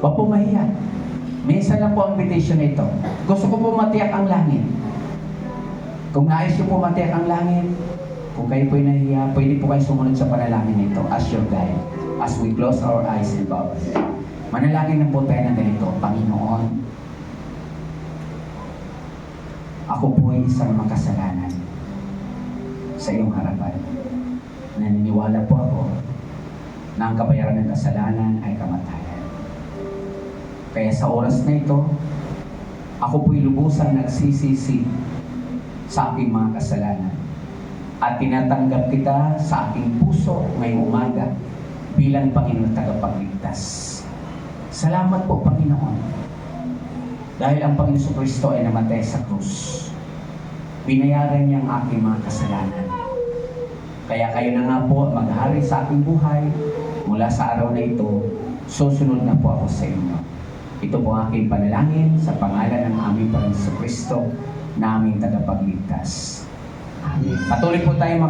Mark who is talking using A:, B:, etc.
A: Huwag po mahiya. Minsan lang po ang invitation na ito. Gusto ko po matiyak ang langit. Kung nais niyo po matiyak ang langit, kung kayo po'y nahiya, pwede po kayo sumunod sa panalangin nito as your guide. As we close our eyes and bow our head. Manalangin na po tayo ng ganito, Panginoon, ako po'y isang makasalanan sa iyong harapan. Naniniwala po ako na ang kabayaran ng kasalanan ay kamatayan. Kaya sa oras na ito, ako po'y lubusang nagsisisi sa aking mga kasalanan at tinatanggap kita sa aking puso ngayong umaga bilang Panginoon tagapagligtas. Salamat po, Panginoon, dahil ang Panginoon Kristo ay namatay sa krus. Binayaran niya ang aking mga kasalanan. Kaya kayo na nga po maghari sa aking buhay mula sa araw na ito, susunod na po ako sa inyo. Ito po ang aking panalangin sa pangalan ng aming Panginoon Kristo na aming tagapagligtas. Amen. Patuloy po tayo